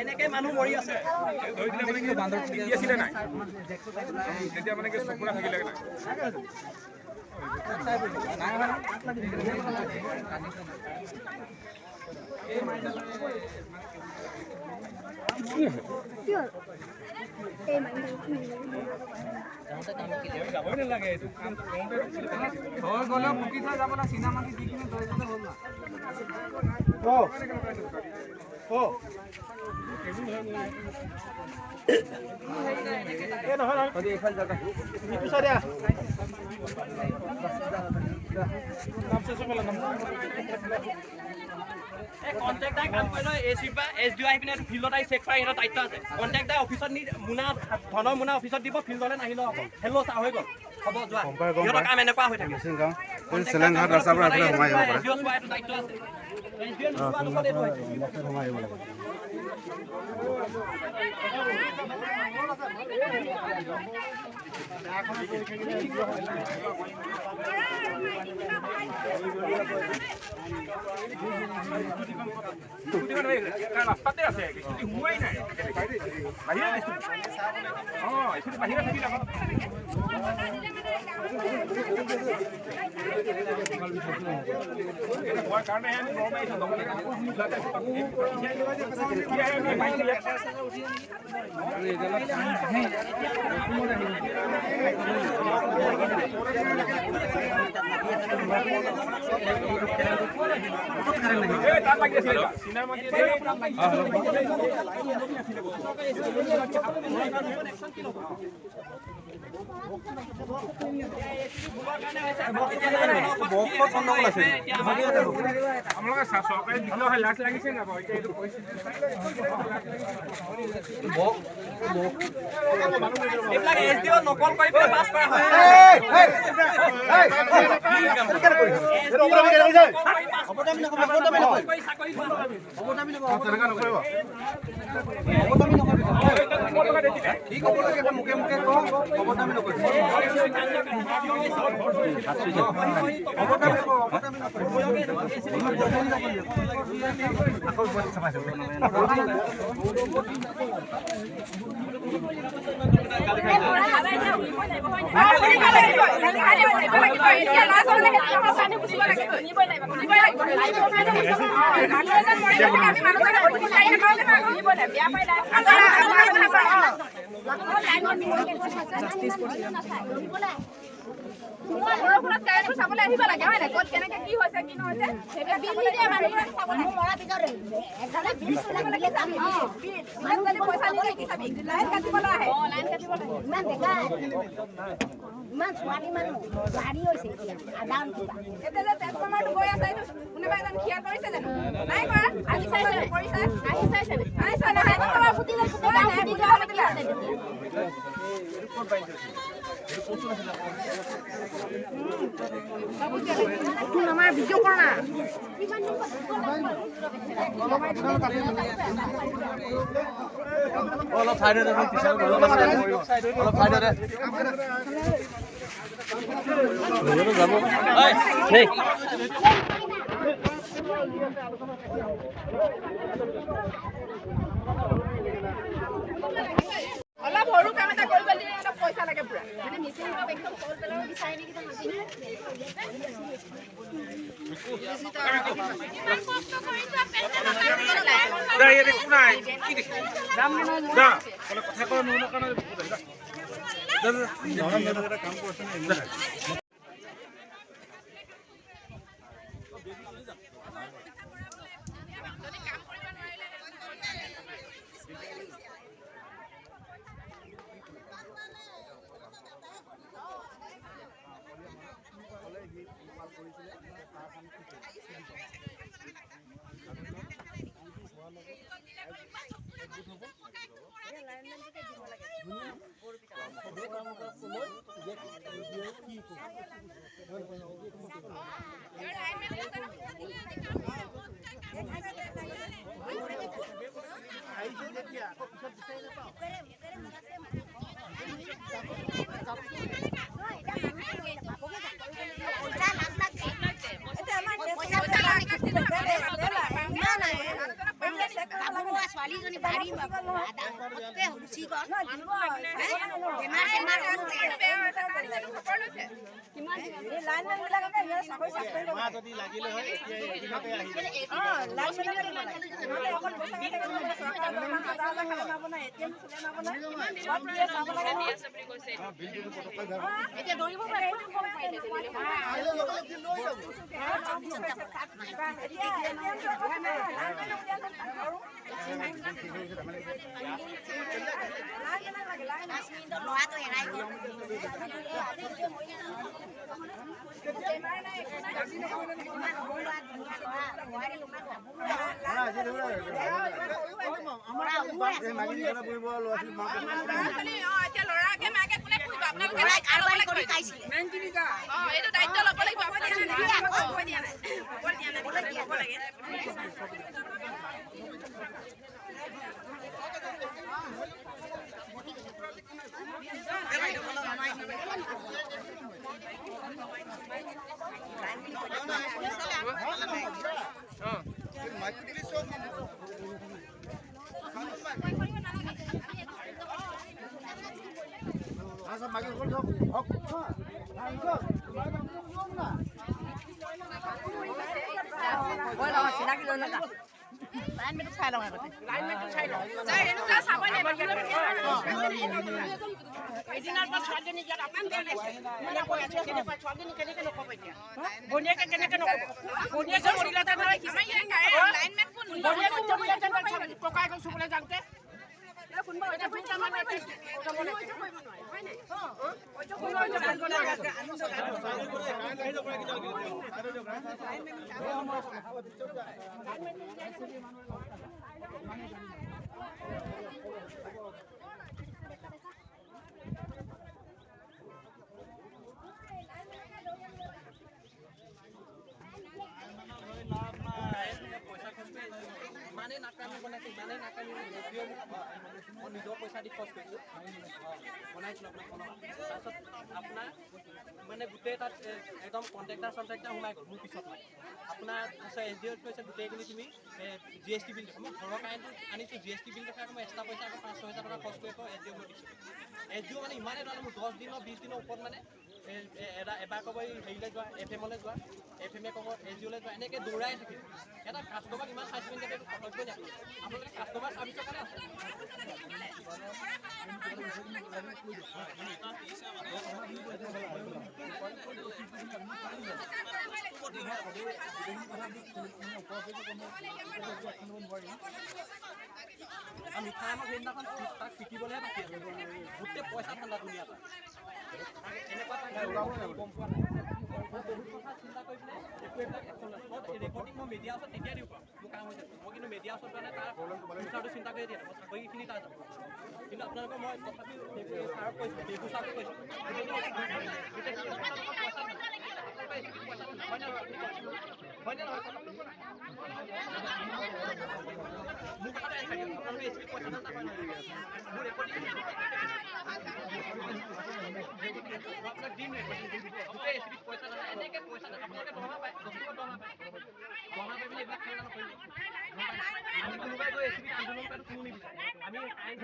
এনেকে মানুহ মৰি আছে কন্ট্ৰেক্ট দাই কাম কৰিলে এচি বা এছডিও আহি পিনে ফিল্ডত আহি চেক কৰা সিহঁতৰ দায়িত্ব আছে কন্ট্ৰেক্ট দাই অফিচত নি মুনা ধনৰ মুনা অফিচত দিব ফিল্ডলৈ নাহিলেও হ'ব হেল্ল' চা হৈ গ'ল হ'ব যোৱা সিহঁতৰ কাম এনেকুৱা হৈ থাকে চেলেঞ্জাত ৰাস্তাৰ পৰা এফালে সোমাই আহিব পাৰে এছডিও চোৱা এইটো দায়িত্ব আছে এছডিও নোচোৱা নোচোৱা এইটো হৈছে সোমাই আহিব লাগে রাস্তাতে আছে হুমাই নাই বাহিরে এখানে বাহিরে থাকি না এটা কোয়ার কারণে আমি নরমাই তো নকল কৰি পাছ কৰা হয় ইমান ছোৱালী মানুহ গাড়ী হৈছে এতিয়া আদান কিবা এতিয়া যে ট্ৰেন্সফৰ্মাৰটো গৈ আছে এইটো কোনোবা এজন খিয়াল কৰিছে জানো নাই কৰা আজি চাইছে কৰিছে আহি চাইছে নাই চাই নাই কৰা ফুটি লৈ ফুটি নাই ফুটি লৈ ফুটি আছে তুই আমার ভিডিও কর না অলপ সাইডে দেখুন পিছন অলপ সাইডে যাব এই অলপ সৰু কাম এটা কৰিব দিলে অলপ পইচা লাগে পুৰা মানে মিচিং একদম কল পেলাব বিচাৰি নেকি তো মাতি কথা কয় নুন কাৰণে কাম কৰিছে না নিজৰ পইচা দি খৰচ কৰিছোঁ বনাইছিলোঁ আপোনাৰ মানে গোটেই তাত একদম কণ্ট্ৰেক্টাৰ সোমাই গ'ল মোৰ পিছত নাই আপোনাৰ SDO কৈছে গোটেইখিনি তুমি GST বিল দেখোঁ মই ঘৰৰ কাৰেণ্টটো আনিছোঁ GST বিল দেখাই মই এক্সট্ৰা পইচা আকৌ 5-6 হাজাৰ টকা খৰচ কৰি SDO মই দিছোঁ SDO মানে ইমানেই তাৰমানে মোৰ 10 দিনৰ 20 দিনৰ ওপৰত মানে এবাৰ ক'ব হেৰিলৈ যোৱা FM-লৈ যোৱা FM ক'ব SDO-লৈ যোৱা এনেকৈ দৌৰাই থাকিল এটা কাষ্টমাৰক ইমান চাই চিন্তি এইটো কৰ্তব্য নাই আপোনালোকে কাষ্টমাৰ চাৰ্ভিচৰ কাৰণে আছে মিঠাই আমাৰ সেইদিনাখন তাক পিটিবলৈহে বাকী আছে গোটেই পইচা ঠাণ্ডা দুনিয়া এটা এনেকুৱা গম পোৱা নাই বহুত কথা চিন্তা কৰি পিনে একো এইবিলাক একশ্যন লৈছোঁ ৰেকৰ্ডিং মই মিডিয়া ওচৰত তেতিয়া দিব পাৰোঁ মোৰ কাম হৈছে মই কিন্তু মিডিয়া ওচৰত মানে তাৰ ফিউচাৰটো চিন্তা কৰি দিয়া মই চাকৰিখিনি তাৰ যাব কিন্তু আপোনালোকৰ মই তথাপিও ছাৰক কৈছোঁ বেগুচাৰক কৈছোঁ হয়নে নহয় মোৰ কথাটো এনচাৰ দিয়ক আপোনালোকে এছ পি পইচা নাপায় মোৰ ৰেকৰ্ডিং আপোনাক দিম গোটেই এছ পি পইচা নাপায় এনেকৈ পইচা আপোনালোকে দৰমহা পায় বস্তুবোৰ দৰমহা পায় পিনে এইবিলাক খেলা নকৰিব আমি কোনোবাই গৈ এছ পি আন্দোলন কৰাটো কোনো নিবিচাৰে আমি আইন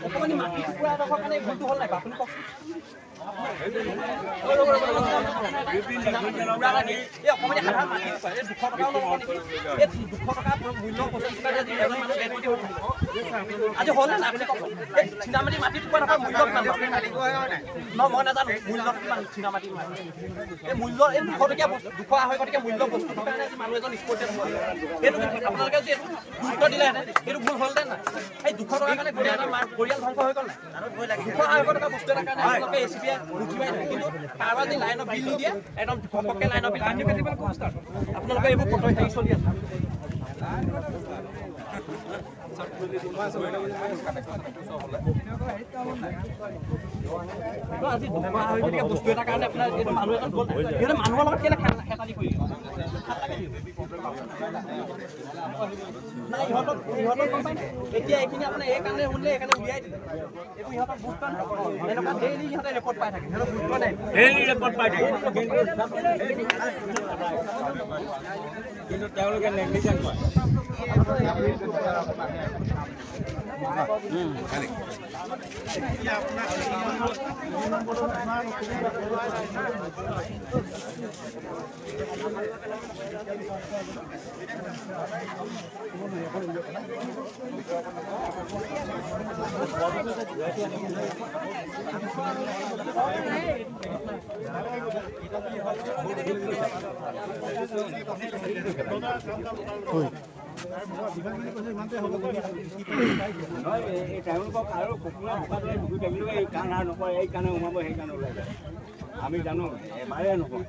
অকমানি মাটি টুকুৰা এডোখৰ কাৰণে ভুলটো হ'ল নাই আপুনি কওক আজি হ'ল না আপুনি কওক চিনামাটি মাটি টুকুৰা থকা মূল্য কিমান মই নাজানো মূল্য কিমান চিনামাটি এই মূল্য এই 200 টকীয়া 200 টকীয়া মূল্য বস্তুটোৰ কাৰণে মানুহ এজন স্পৰ্টেড হয় এইটো আপোনালোকে যদি গুৰুত্ব দিলেহেঁতেন এইটো ভুল হ'লহেঁতেন না এই 200 টকাৰ কাৰণে গোটেই এটা পৰিয়াল ধ্বংস হৈ গ'ল না 200 টকা বস্তু এটাৰ কাৰণে আপোনালোকে এচিবিয়ে বুজিবাই নাই কিন্তু কাৰোবাৰ যদি লাইনৰ বিল নিদিয়ে একদম ঘপককৈ লাইনৰ বিল আনি কাটিবলৈ আপোনালোকে এইবোৰ ফটো হেৰি চলি আছে আজি দুমাহ হৈ গতিকে বস্তু এটাৰ কাৰণে আপোনাৰ এইটো মানুহ এজন গ'ল সিহঁতে মানুহৰ লগত কেলে খেতালি কৰি নাই ইহঁতক গম পাই এতিয়া এইখিনি আপোনাৰ এই কাৰণে শুনিলে এইকাৰণে উলিয়াই দিলে এইটো ইহঁতক গুৰুত্ব নাই এনেকুৱা ডেইলি ইহঁতে ৰেপৰ্ট পাই থাকে সিহঁতক গুৰুত্ব নাই ডেইলি ৰেপৰ্ট পাই থাকে কিন্তু তেওঁলোকে নেগলিজেন্ট কৰে আমি জানো এবাৰে নকওঁ